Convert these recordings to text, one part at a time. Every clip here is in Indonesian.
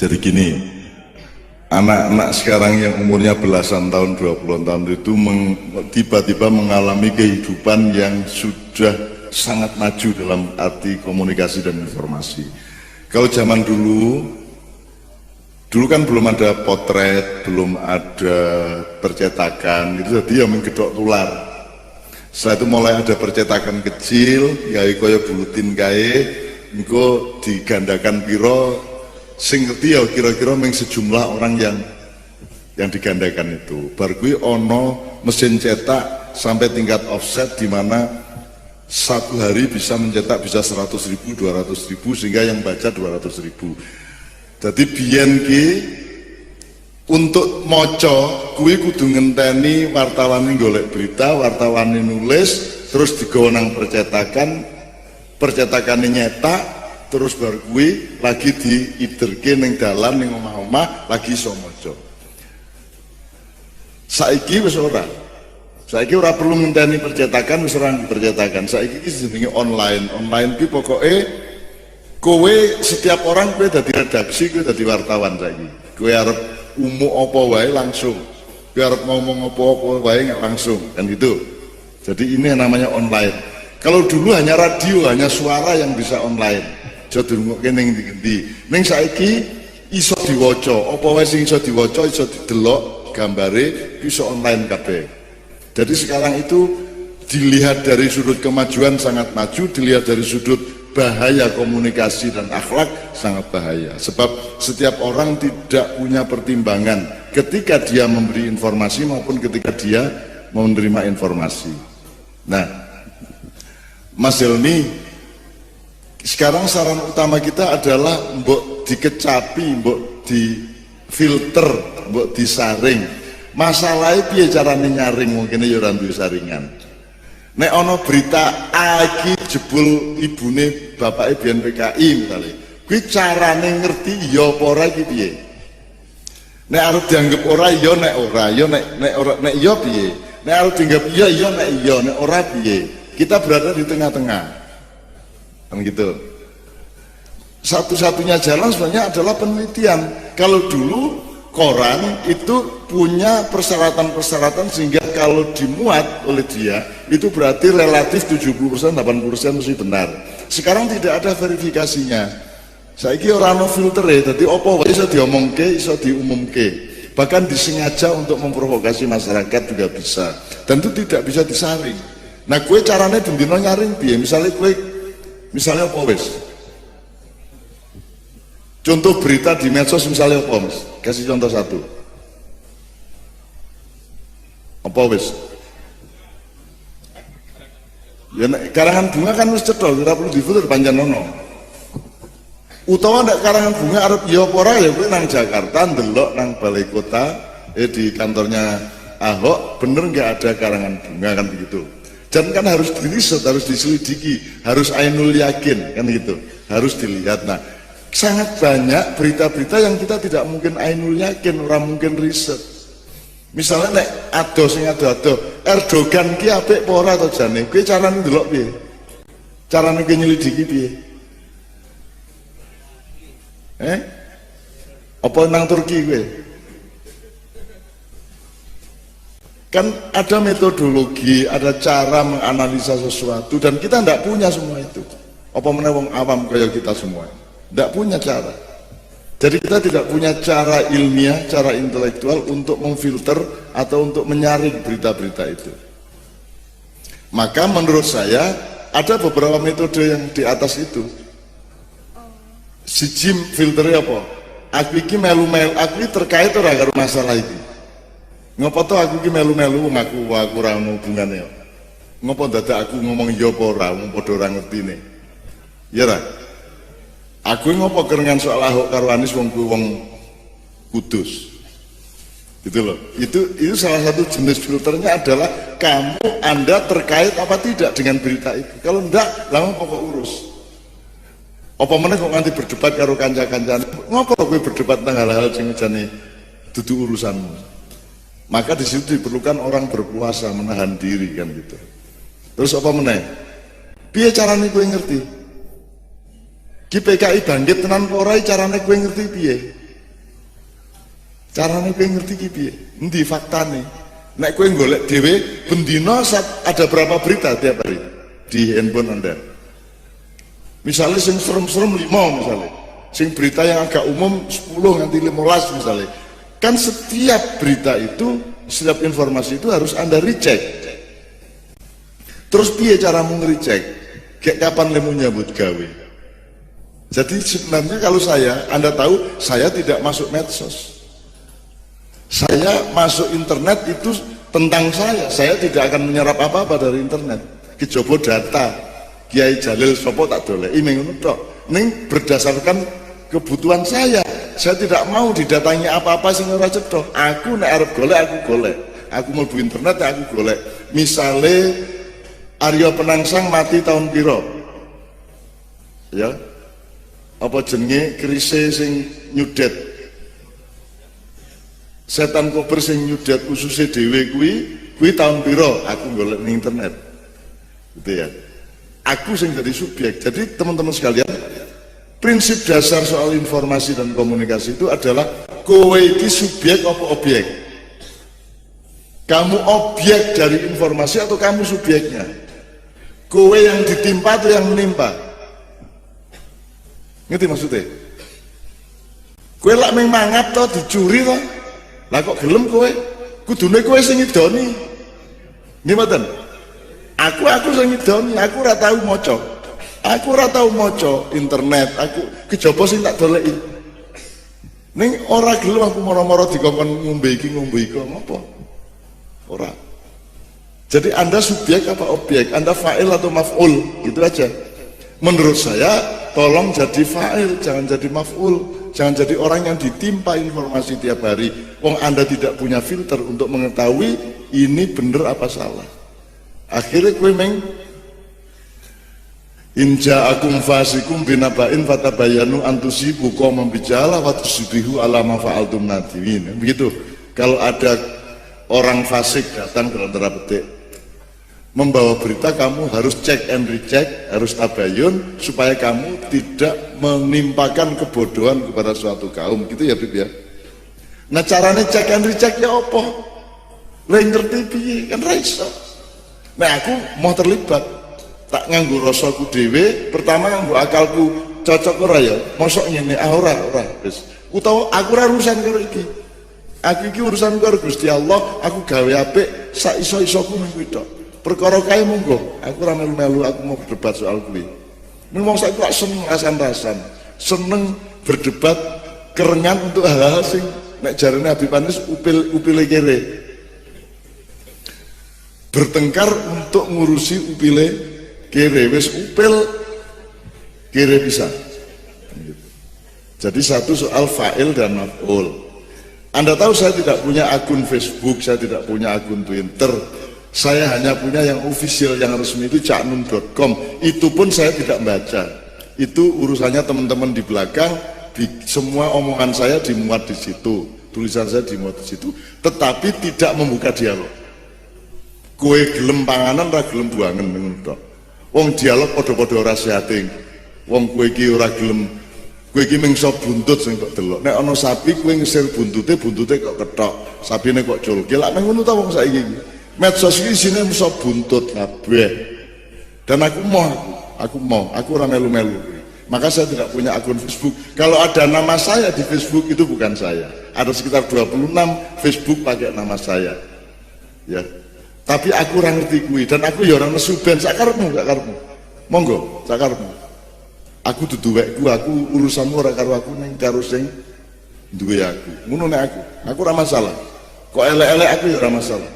Jadi gini, anak-anak sekarang yang umurnya belasan tahun, 20 tahun itu tiba-tiba mengalami kehidupan yang sudah sangat maju dalam arti komunikasi dan informasi. Kalau zaman dulu kan belum ada potret, belum ada percetakan, itu jadi ya menggedok tular. Setelah itu mulai ada percetakan kecil, ya kaya buletin kae, engko digandakan piro, sing ngerti ya kira-kira meng sejumlah orang yang digandakan itu. Bar kuwi ono mesin cetak sampai tingkat offset di mana satu hari bisa mencetak bisa 100.000, 200.000 sehingga yang baca 200.000. Jadi biyen ki untuk moco kuwi kudu ngenteni wartawan golek berita, wartawan nulis, terus digawa nang percetakane nyetak, terus bar kuwi lagi diiderke ning dalan ning omah-omah lagi iso maca. Saiki wis ora. Saiki ora perlu ngenteni percetakan, wis ora percetakan. Saiki iki jenenge online. Online ki pokoke kowe setiap orang kowe dadi redaksi, kowe dadi wartawan saiki. Kowe arep umum apa wae langsung. Kowe arep ngomong apa wae langsung, kan gitu. Jadi ini namanya online. Kalau dulu hanya radio, hanya suara yang bisa online. Aja dirungokke ning ndi-endi. Ning saiki iso diwaca, apa wae sing iso diwaca, iso didelok gambare, iso online kabeh. Jadi sekarang itu dilihat dari sudut kemajuan sangat maju, dilihat dari sudut bahaya komunikasi dan akhlak sangat bahaya. Sebab setiap orang tidak punya pertimbangan ketika dia memberi informasi maupun ketika dia menerima informasi. Nah, Mas Helmi, sekarang saran utama kita adalah mbok dikecapi, mbok difilter, mbok disaring. Masalahnya piye carane nyaring, mungkin ya ora duwe saringan. Nek ono berita A iki jebul ibune bapake biyen PKI misalnya, kuwi carane ngerti ya apa ora iki piye? Nek arep dianggap ora ya nek ora, ya nek ora nek ya piye? Nek arep dianggap iya ya nek iya, nek ora piye? Kita berada di tengah-tengah. Kan gitu. Satu-satunya jalan sebenarnya adalah penelitian. Kalau dulu koran itu punya persyaratan-persyaratan sehingga kalau dimuat oleh dia itu berarti relatif 70%, 80% mesti benar. Sekarang tidak ada verifikasinya. Saiki ora ono filter ya, jadi apa wae iso diomongke, iso diumumke. Bahkan disengaja untuk memprovokasi masyarakat juga bisa. Dan itu tidak bisa disaring. Nah, kue caranya bendino nyaring piye? Misalnya apa wes? Contoh berita di medsos misalnya apa, Mas? Kasih contoh satu. Apa wis? Ya karangan bunga kan wis cedol, ora perlu difilter pancen ono. Utawa nek karangan bunga arep ya apa ora ya kuwi nang Jakarta ndelok nang balai kota di kantornya Ahok bener nggak ada karangan bunga kan begitu. Dan kan harus diriset, harus diselidiki, harus ainul yakin kan gitu. Harus dilihat. Nah, sangat banyak berita-berita yang kita tidak mungkin ainul yakin, orang mungkin riset. Misalnya nek ado sing ado-ado Erdogan ki apik apa ora to jane, kuwi carane ndelok piye? Carane ki nyelidiki piye? Apa nang Turki kuwi? Kan ada metodologi, ada cara menganalisa sesuatu dan kita tidak punya semua itu. Apa meneh wong awam kaya kita semua? Tidak punya cara. Jadi kita tidak punya cara ilmiah, cara intelektual untuk memfilter atau untuk menyaring berita-berita itu. Maka menurut saya ada beberapa metode yang di atas itu. Siji filternya apa? Aku iki melu-melu, aku iki terkait ora karo masalah iki. Ngopo to aku iki melu-melu aku ora ono hubungane. Ngopo dadak aku ngomong ya apa ora, wong padha ora ngertine. Ya ora? Aku ngopo kerengan soal Ahok karo Anies wong Kudus. Gitu loh. Itu salah satu jenis filternya adalah Anda terkait apa tidak dengan berita itu. Kalau enggak, lama pokok urus. Apa meneh kok nganti berdebat karo kanca-kancane. Ngopo kowe berdebat tentang hal-hal sing jane dudu urusanmu. Maka di situ diperlukan orang berpuasa menahan diri kan gitu. Terus apa meneh? Piye carane kowe ngerti? Ki PKI bangkit tenan apa ora carane kowe ngerti piye? Carane kowe ngerti iki piye? Endi faktane? Nek kowe golek dhewe bendina ada berapa berita tiap hari di handphone Anda? Misalnya sing serem-serem 5 misalnya. Sing berita yang agak umum 10 nganti 15 misalnya. Kan setiap berita itu, setiap informasi itu harus Anda recheck. Terus piye caramu nge-recheck? Kayak kapan lemu nyambut gawe? Jadi sebenarnya kalau Anda tahu saya tidak masuk medsos. Saya masuk internet itu tentang saya tidak akan menyerap apa-apa dari internet. Kejobo data Kiai Jalil sopo tak doleki ngono tok. Ning berdasarkan kebutuhan saya tidak mau didatangi apa-apa sing ora cetha. Aku nek arep golek aku golek. Aku mlebu internet aku golek. Misale Arya Penangsang mati tahun piro? Ya. Apa jenenge kerise sing nyudet? Setan kober sing nyudet ususe dhewe kuwi tahun piro? Aku golek ning internet. Gitu ya. Aku sing jadi subjek. Jadi teman-teman sekalian, prinsip dasar soal informasi dan komunikasi itu adalah kowe iki subjek apa objek? Kamu objek dari informasi atau kamu subjeknya? Kowe yang ditimpa atau yang menimpa? Ngerti maksudnya? Kowe lak meng mangap to dicuri to? Lah kok gelem kowe? Kudune kowe sing ngidoni. Nggih mboten? Aku sing ngidoni, aku ora tau maca. Aku ora tau maca internet, aku kejaba sing tak doleki. Ning ora gelem aku moro-moro dikongkon ngombe iki apa? Ora. Jadi Anda subjek apa objek? Anda fa'il atau maf'ul? Gitu aja. Menurut saya tolong jadi fa'il, jangan jadi maf'ul. Jangan jadi orang yang ditimpa informasi tiap hari. Wong Anda tidak punya filter untuk mengetahui ini bener apa salah. Akhirnya kowe meng inja akum fasikum binaba'in fatabayanu antusibu qauman bijala wa tusbihu ala ma fa'altum nadimin. Begitu. Kalau ada orang fasik datang dalam tanda petik membawa berita, kamu harus check and recheck, harus tabayun supaya kamu tidak menimpakan kebodohan kepada suatu kaum. Gitu ya, Bib ya. Nah, caranya check and recheck ya apa? Lah ngerti piye? Kan ra iso. Nah, aku mau terlibat, tak nganggo rasaku dhewe, pertama nganggo akalku cocok ora ya? Mosok ngene, ora wis. Utawa aku ora urusan karo iki. Aku iki urusan karo Gusti Allah, aku gawe apik sak iso-isoku nang kuwi tok. Perkara kae monggo, aku ora melu-melu, aku mau berdebat soal kuwi. Ning wong saiki kok seneng rasan-rasan, seneng berdebat kerengan untuk hal-hal sing nek jarene Habib Anis upile kere. Bertengkar untuk ngurusi upile kere, wis upil kere bisa. Jadi satu soal fa'il dan maf'ul. Anda tahu saya tidak punya akun Facebook, saya tidak punya akun Twitter. Saya hanya punya yang official, yang resmi itu caknum.com. Itu pun saya tidak baca. Itu urusannya teman-teman di belakang. Semua omongan saya dimuat di situ, tulisan saya dimuat di situ. Tetapi tidak membuka dialog. Kowe gelem panganan ra gelem buangen ngono tok. Wong dialog padha-padha ora sehate. Wong kowe iki ora gelem, kowe iki mengso buntut sing kok delok. Nek ana sapi kowe ngisir buntute kok ketok. Sapine kok culke. Lak nang ngono ta wong saiki iki. Medsos iki isine mesti buntut kabeh. Dan aku ora melu-melu. Maka saya tidak punya akun Facebook. Kalau ada nama saya di Facebook itu bukan saya. Ada sekitar 26 Facebook pakai nama saya. Ya. Tapi aku ora ngerti kuwi dan aku ya ora nesu ben sak karepmu gak karepmu. Monggo, sak karepmu. Aku dudu wekku, aku urusanmu ora karo aku ning karo sing duwe aku. Ngono nek aku ora masalah. Kok elek-elek aku ya ora masalah.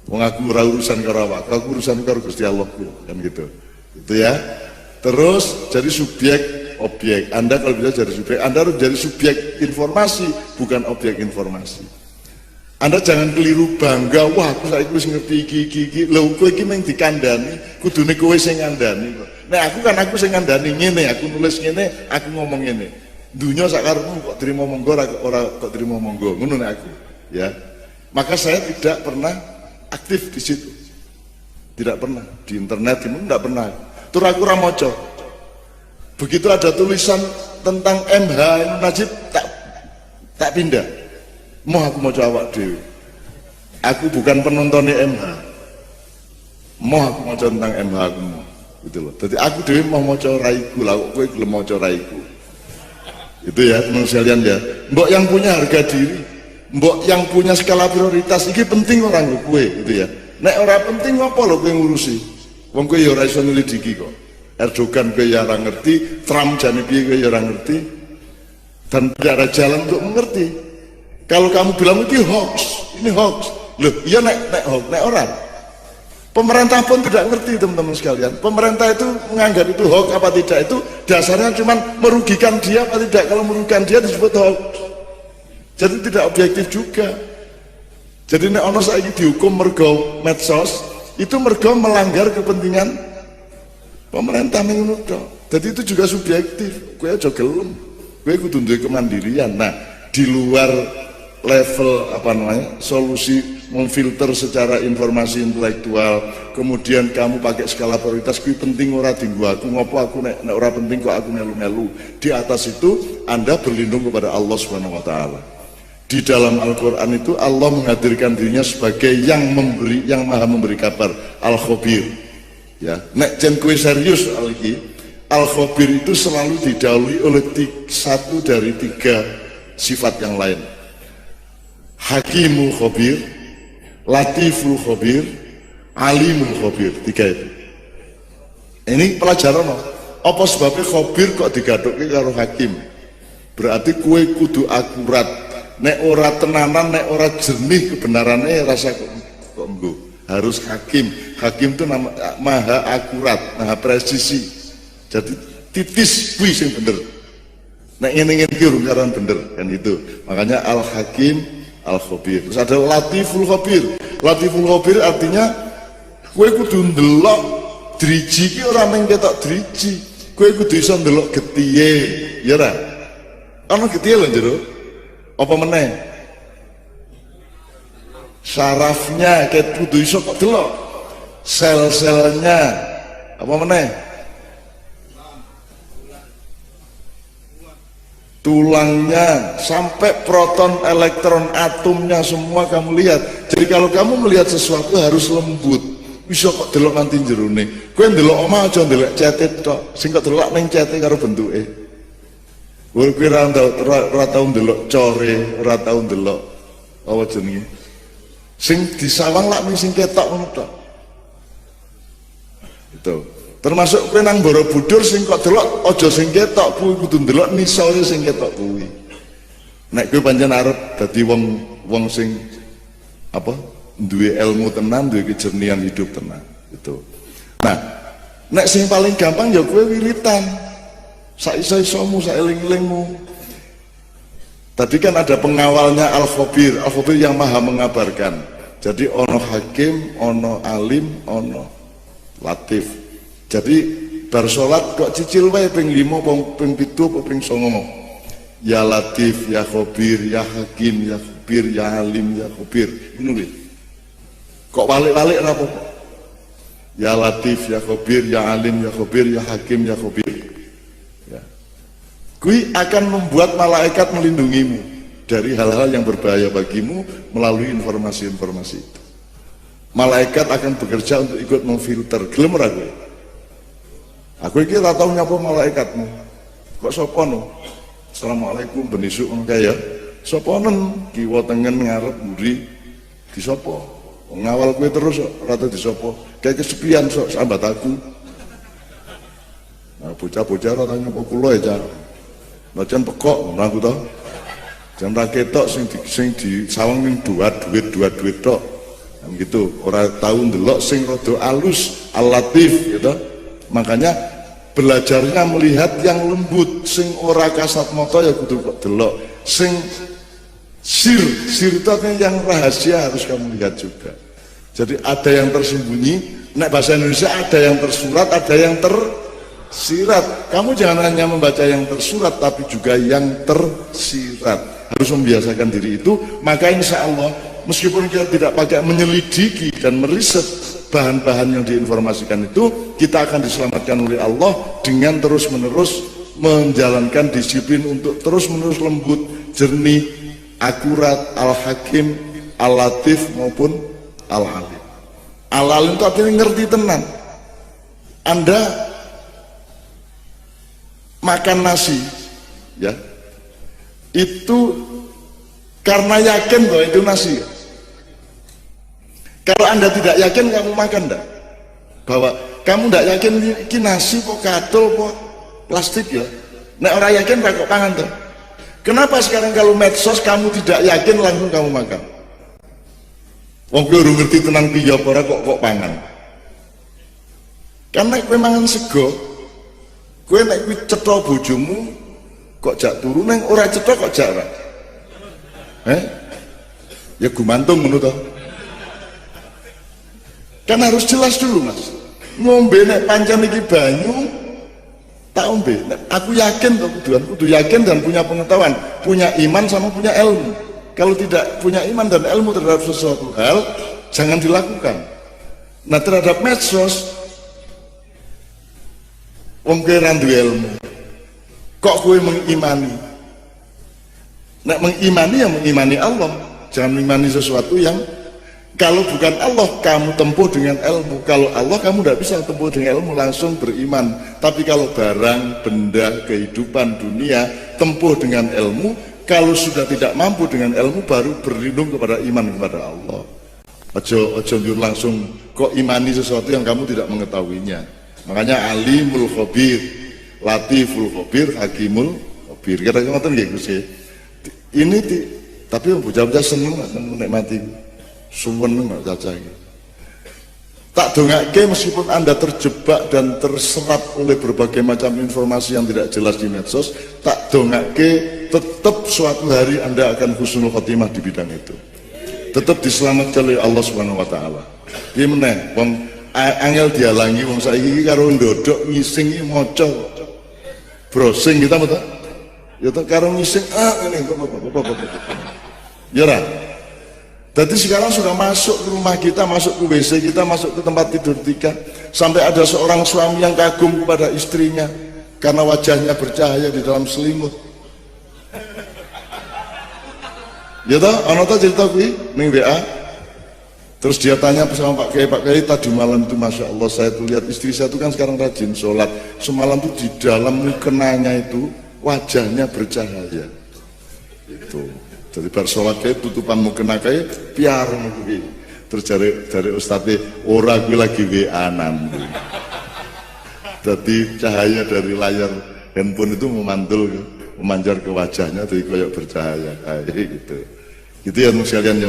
Wong aku ora urusan karo awak, aku urusan karo Gusti Allah kan gitu. Itu ya. Terus jadi subjek objek. Anda kalau bisa jadi subjek, Anda harus jadi subjek informasi, bukan objek informasi. Anda jangan keliru bangga, wah aku saiki wis ngerti iki. Lho kowe iki mung dikandani, kudune kowe sing ngandani kok. Nek aku sing ngandani ngene, aku nulis ngene, aku ngomong ngene. Dunya sak karepmu kok trimo monggo ora kok trimo monggo. Ngono nek aku, ya. Maka saya tidak pernah aktif di situ. Tidak pernah di internet itu tidak pernah. Tur aku ora maca. Begitu ada tulisan tentang MH Najib tak pindah. Mau aku mau awak dhewe. Aku bukan penontonnya MH. Mau aku mau tentang MH aku mau. Gitu loh. Jadi aku dhewe mau maca raiku, lah kowe gelem maca raiku. Itu ya teman sekalian ya. Mbok yang punya harga diri, mbok yang punya skala prioritas iki penting orang lho kowe gitu ya. Nek ora penting apa lho kowe ngurusi? Wong kowe ya ora iso nyelidiki kok. Erdogan kowe ya ora ngerti, Trump jane piye kowe ya ora ngerti. Dan tidak ada jalan untuk mengerti. Kalau kamu bilang itu hoax, ini hoax. Loh, iya nek hoax, nek orang. Pemerintah pun tidak ngerti teman-teman sekalian. Pemerintah itu menganggap itu hoax apa tidak itu dasarnya cuma merugikan dia apa tidak. Kalau merugikan dia disebut hoax. Jadi tidak objektif juga. Jadi nek ono saiki dihukum mergo medsos, itu mergo melanggar kepentingan pemerintah menurut. Jadi itu juga subjektif. Kowe aja gelem. Kowe kudu duwe kemandirian. Nah, di luar level apa namanya solusi memfilter secara informasi intelektual, kemudian kamu pakai skala prioritas, kui penting ora dinggo aku ngopo aku nek ora penting kok aku melu-melu. Di atas itu Anda berlindung kepada Allah Subhanahu wa taala. Di dalam Al-Qur'an itu Allah menghadirkan dirinya sebagai yang memberi, yang maha memberi kabar, Al-Khabir. Ya, nek jen kowe serius lagi, Al-Khabir itu selalu didahului oleh satu dari tiga sifat yang lain. Hakimul Khabir, Latiful Khabir, Alimul Khabir. Tiga itu. Ini pelajaran apa sebabnya Khabir kok digadukke karo Hakim? Berarti kue kudu akurat. Nek ora tenanan, nek ora jernih kebenarannya rasa kok enggo. Harus Hakim. Hakim itu nama, maha akurat, maha presisi. Jadi titis kuwi sing bener. Nek ngene-ngene iki urung bener kan itu. Makanya Al-Hakim Al-Khabir. Terus ada Latiful Khabir. Latiful Khabir artinya kowe kudu ndelok driji ki ora mung ketok driji. Kowe kudu iso ndelok getihe, ya ora? Ana getihe lho jero. Apa meneh? Sarafnya ket kudu iso kok delok. Sel-selnya. Apa meneh? Tulangnya sampai proton, elektron, atomnya semua kamu lihat. Jadi kalau kamu melihat sesuatu harus lembut. Bisa kok delok nanti jerone. Kowe ndelok omah aja ndelok cete tok. Sing kok delok ning cete karo bentuke. Kowe ora tau ndelok core, ora tau ndelok apa jenenge. Sing disawang lak sing ketok ngono tok. Itu. Termasuk kowe nang Borobudur sing kok delok aja sing ketok kuwi kudu ndelok nisore sing ketok kuwi. Nek kowe pancen arep dadi wong sing apa duwe ilmu tenan, duwe kejernihan hidup tenan itu. Nah, nek sing paling gampang ya kowe wiritan. Sak iso-isomu, sak eling-elingmu. Tadi kan ada pengawalnya Al-Khabir, Al-Khabir yang maha mengabarkan. Jadi ono Hakim, ono Alim, ono Latif. Jadi bar salat kok cicil wae ping 5 ping 7 apa ping 9. Ya Latif, ya Khabir, ya Hakim, ya Khabir, ya Alim, ya Khabir. Ngono lho. Kok balik-balik ora apa? Ya Latif, ya Khabir, ya Alim, ya Khabir, ya Hakim, ya Khabir. Ya. Kui akan membuat malaikat melindungimu dari hal-hal yang berbahaya bagimu melalui informasi-informasi itu. Malaikat akan bekerja untuk ikut memfilter. Gelem ora kowe? Aku iki ora tau nyapa malaikatmu. Kok sapa no? Assalamualaikum ben esuk ngono kae ya. Sapa nen kiwa tengen ngarep mburi disapa? Wong ngawal kowe terus ora tau disapa. Kayak kesepian sok sambat aku. Nah, bocah-bocah ora tau nyapa kula ya, Cak. Najan pekok ngono aku to. Jan ra ketok sing di sawang ning duit tok. Gitu, ora tau ndelok sing rada alus, al-latif gitu. Makanya belajarnya melihat yang lembut, sing ora kasat mata ya kudu kok delok. Sing sir itu artinya yang rahasia harus kamu lihat juga. Jadi ada yang tersembunyi, nek bahasa Indonesia ada yang tersurat, ada yang tersirat. Kamu jangan hanya membaca yang tersurat, tapi juga yang tersirat. Harus membiasakan diri itu, maka insya Allah meskipun kita tidak pakai menyelidiki dan meriset bahan-bahan yang diinformasikan itu, kita akan diselamatkan oleh Allah dengan terus-menerus menjalankan disiplin untuk terus-menerus lembut, jernih, akurat, al-hakim, al-latif maupun al-alim. Al-alim itu artinya ngerti tenan. Anda makan nasi, ya, itu karena yakin bahwa itu nasi. Kalau Anda tidak yakin, kamu makan enggak? Bahwa kamu tidak yakin ini nasi kok kadol kok plastik ya. Nek orang yakin kok pangan tuh. Kenapa sekarang kalau medsos kamu tidak yakin langsung kamu makan? Wong kowe urung ngerti tenan piye apa ora kok pangan. Karena kowe mangan sego, kowe nek kuwi cetha bojomu kok jak turu nang ora cetha kok jak ora. Ya gumantung ngono to. Kan harus jelas dulu mas. Ngombe nek pancen iki banyu tak ombe. Aku yakin tuh kudu yakin dan punya pengetahuan, punya iman sama punya ilmu. Kalau tidak punya iman dan ilmu terhadap sesuatu hal, jangan dilakukan. Nah terhadap medsos, wong kowe ra duwe ilmu, kok kowe mengimani? Nek mengimani ya mengimani Allah, jangan mengimani sesuatu yang kalau bukan Allah kamu tempuh dengan ilmu. Kalau Allah kamu tidak bisa tempuh dengan ilmu, langsung beriman. Tapi kalau barang, benda, kehidupan, dunia tempuh dengan ilmu. Kalau sudah tidak mampu dengan ilmu, baru berlindung kepada iman kepada Allah. Ojo langsung kok imani sesuatu yang kamu tidak mengetahuinya. Makanya alimul khabir, latiful khabir, hakimul khabir. Kira-kira ngoten nggih Gus. Ini tapi bocah-bocah seneng menikmati. Suwen nggak caca gitu. Tak dongake meskipun Anda terjebak dan terserap oleh berbagai macam informasi yang tidak jelas di medsos, tak dongake tetap suatu hari Anda akan husnul khotimah di bidang itu. Tetap diselamatkan oleh Allah Subhanahu wa taala. Piye meneh wong angel dialangi wong saiki iki karo ndodok ngising iki maca browsing kita betul. Ya tak karo ngising ngene apa. Ya ora. Jadi sekarang sudah masuk ke rumah kita, masuk ke WC kita, masuk ke tempat tidur kita. Sampai ada seorang suami yang kagum kepada istrinya karena wajahnya bercahaya di dalam selimut. Ya toh, ana ta cerita kuwi ning WA. Terus dia tanya sama Pak Kiai, tadi malam itu Masya Allah saya tuh lihat istri saya itu kan sekarang rajin sholat. Semalam tuh di dalam mukenanya itu wajahnya bercahaya. Itu. Jadi bar sholat kayak tutupan mukena kayak piar mungkin. Terus dari ustadz ora gue lagi WA-an. Jadi cahaya dari layar handphone itu memantul, memanjar ke wajahnya, jadi kayak bercahaya kayak gitu. Gitu ya sekalian ya.